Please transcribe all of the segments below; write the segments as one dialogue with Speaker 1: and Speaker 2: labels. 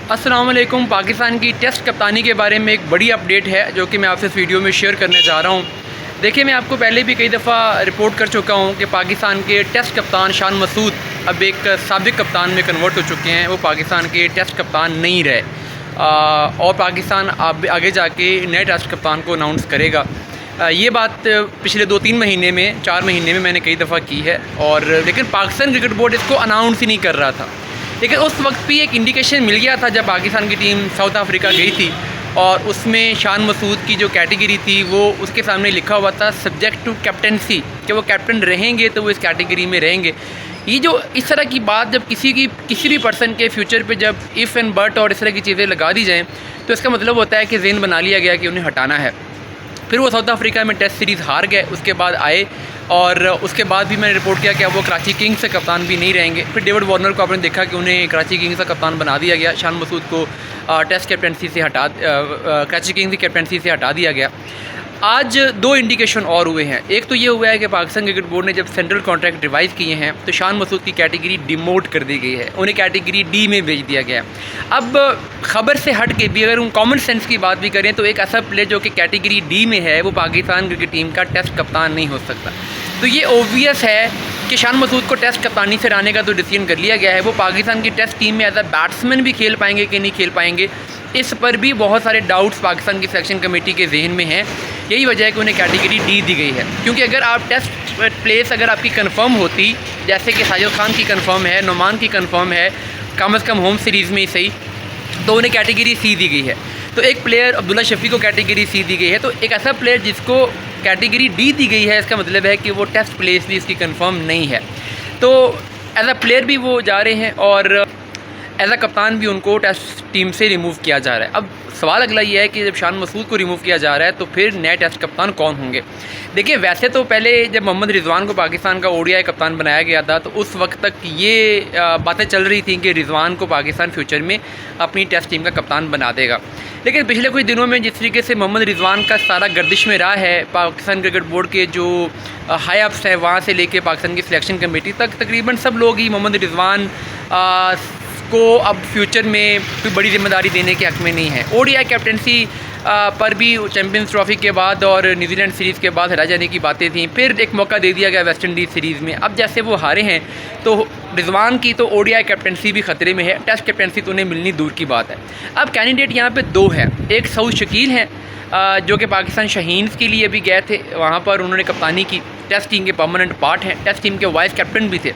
Speaker 1: अस्सलाम वालेकुम। पाकिस्तान की टेस्ट कप्तानी के बारे में एक बड़ी अपडेट है जो कि मैं आपसे इस वीडियो में शेयर करने जा रहा हूँ। देखिए, मैं आपको पहले भी कई दफ़ा रिपोर्ट कर चुका हूँ कि पाकिस्तान के टेस्ट कप्तान शान मसूद अब एक साबिक कप्तान में कन्वर्ट हो चुके हैं। वो पाकिस्तान के टेस्ट कप्तान नहीं रहे और पाकिस्तान अब आगे जाके नए टेस्ट कप्तान को अनाउंस करेगा। ये बात पिछले 2-3 महीने में 4 महीने में मैंने कई दफ़ा की है लेकिन पाकिस्तान क्रिकेट बोर्ड इसको अनाउंस ही नहीं कर रहा था। लेकिन उस वक्त भी एक इंडिकेशन मिल गया था जब पाकिस्तान की टीम साउथ अफ्रीका गई थी और उसमें शान मसूद की जो कैटेगरी थी वो उसके सामने लिखा हुआ था सब्जेक्ट टू कैप्टनसी, कि वो कैप्टन रहेंगे तो वो इस कैटेगरी में रहेंगे। ये जो इस तरह की बात जब किसी भी पर्सन के फ्यूचर पे जब इफ़ एंड बट और इस तरह की चीज़ें लगा दी जाएँ तो इसका मतलब होता है कि ज़हन बना लिया गया कि उन्हें हटाना है। फिर वो साउथ अफ्रीका में टेस्ट सीरीज़ हार गए, उसके बाद आए और उसके बाद भी मैंने रिपोर्ट किया कि अब वो कराची किंग्स से कप्तान भी नहीं रहेंगे। फिर डेविड वार्नर को आपने देखा कि उन्हें कराची किंग्स का कप्तान बना दिया गया, शान मसूद को टेस्ट कैप्टनसी से कराची किंग्स की कैप्टनसी से हटा दिया गया। आज 2 इंडिकेशन और हुए हैं। एक तो ये हुआ है कि पाकिस्तान क्रिकेट बोर्ड ने जब सेंट्रल कॉन्ट्रैक्ट रिवाइज़ किए हैं तो शान मसूद की कैटेगरी डिमोट कर दी गई है, उन्हें कैटेगरी डी में भेज दिया गया है। अब ख़बर से हट के भी अगर हम कॉमन सेंस की बात भी करें तो एक ऐसा प्लेयर जो कि कैटेगरी डी में है वो पाकिस्तान क्रिकेट टीम का टेस्ट कप्तान नहीं हो सकता। तो ये ओबियस है कि शान मसूद को टेस्ट कप्तानी से रहने का तो डिसीजन कर लिया गया है। वो पाकिस्तान की टेस्ट टीम में एज अ बैट्समैन भी खेल पाएंगे कि नहीं खेल पाएंगे, इस पर भी बहुत सारे डाउट्स पाकिस्तान की सिलेक्शन कमेटी के जहन में हैं। यही वजह है कि उन्हें कैटेगरी डी दी गई है, क्योंकि अगर आप टेस्ट प्लेस अगर आपकी कंफर्म होती, जैसे कि साजिद खान की कंफर्म है, नुमान की कंफर्म है, कम से कम होम सीरीज़ में ही सही, तो उन्हें कैटेगरी सी दी गई है। तो एक प्लेयर अब्दुल्ला शफी को कैटेगरी सी दी गई है, तो एक ऐसा प्लेयर जिसको कैटेगरी डी दी गई है इसका मतलब है कि वो टेस्ट प्लेस भी इसकी कंफर्म नहीं है। तो एज अ प्लेयर भी वो जा रहे हैं और एज अ कप्तान भी उनको टेस्ट टीम से रिमूव किया जा रहा है। अब सवाल अगला ये है कि जब शान मसूद को रिमूव किया जा रहा है तो फिर नए टेस्ट कप्तान कौन होंगे। देखिए, वैसे तो पहले जब मोहम्मद रिजवान को पाकिस्तान का ओडीआई कप्तान बनाया गया था तो उस वक्त तक ये बातें चल रही थी कि रिजवान को पाकिस्तान फ्यूचर में अपनी टेस्ट टीम का कप्तान बना देगा। लेकिन पिछले कुछ दिनों में जिस तरीके से मोहम्मद रिजवान का सारा गर्दिश में रहा है, पाकिस्तान क्रिकेट बोर्ड के जो हाई अप्स हैं वहाँ से लेके पाकिस्तान की सिलेक्शन कमेटी तक तकरीबन सब लोग ही मोहम्मद रिजवान को अब फ्यूचर में कोई बड़ी जिम्मेदारी देने के हक़ में नहीं है। ओडीआई कैप्टनसी पर भी चैम्पियंस ट्रॉफी के बाद और न्यूजीलैंड सीरीज़ के बाद हरा जाने की बातें थी, फिर एक मौका दे दिया गया वेस्ट इंडीज़ सीरीज़ में। अब जैसे वो हारे हैं तो रिजवान की तो ओडीआई कैप्टनसी भी ख़तरे में है, टेस्ट कैप्टनसी तो उन्हें मिलनी दूर की बात है। अब कैंडिडेट यहाँ पे 2 हैं, एक सऊद शकील हैं जो कि पाकिस्तान शाहीन्स के लिए भी गए थे, वहाँ पर उन्होंने कप्तानी की, टेस्ट टीम के परमानेंट पार्ट हैं, टेस्ट टीम के वाइस कैप्टन भी थे।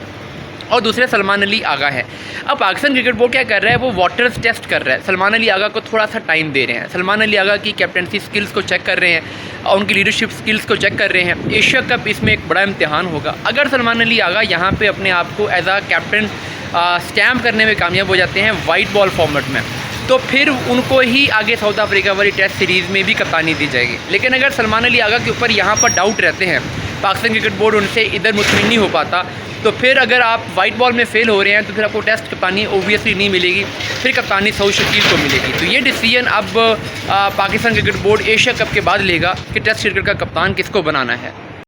Speaker 1: और दूसरे सलमान अली आगा है। अब पाकिस्तान क्रिकेट बोर्ड क्या कर रहा है, वो वाटर्स टेस्ट कर रहा है, सलमान अली आगा को थोड़ा सा टाइम दे रहे हैं, सलमान अली आगा की कैप्टनसी स्किल्स को चेक कर रहे हैं और उनकी लीडरशिप स्किल्स को चेक कर रहे हैं। एशिया कप इसमें एक बड़ा इम्तिहान होगा। अगर सलमान अली आगा यहाँ पे अपने आप को एज आ कैप्टन स्टैम्प करने में कामयाब हो जाते हैं वाइट बॉल फॉर्मेट में, तो फिर उनको ही आगे साउथ अफ्रीका वाली टेस्ट सीरीज़ में भी कप्तानी दी जाएगी। लेकिन अगर सलमान अली आगा के ऊपर यहाँ पर डाउट रहते हैं, पाकिस्तान क्रिकेट बोर्ड उनसे इधर मुतमिन नहीं हो पाता, तो फिर अगर आप वाइट बॉल में फ़ेल हो रहे हैं तो फिर आपको टेस्ट कप्तानी ओबियसली नहीं मिलेगी, फिर कप्तानी सऊद शकील को मिलेगी। तो ये डिसीजन अब Pakistan cricket board Asia cup के बाद लेगा कि टेस्ट क्रिकेट का कप्तान किसको बनाना है।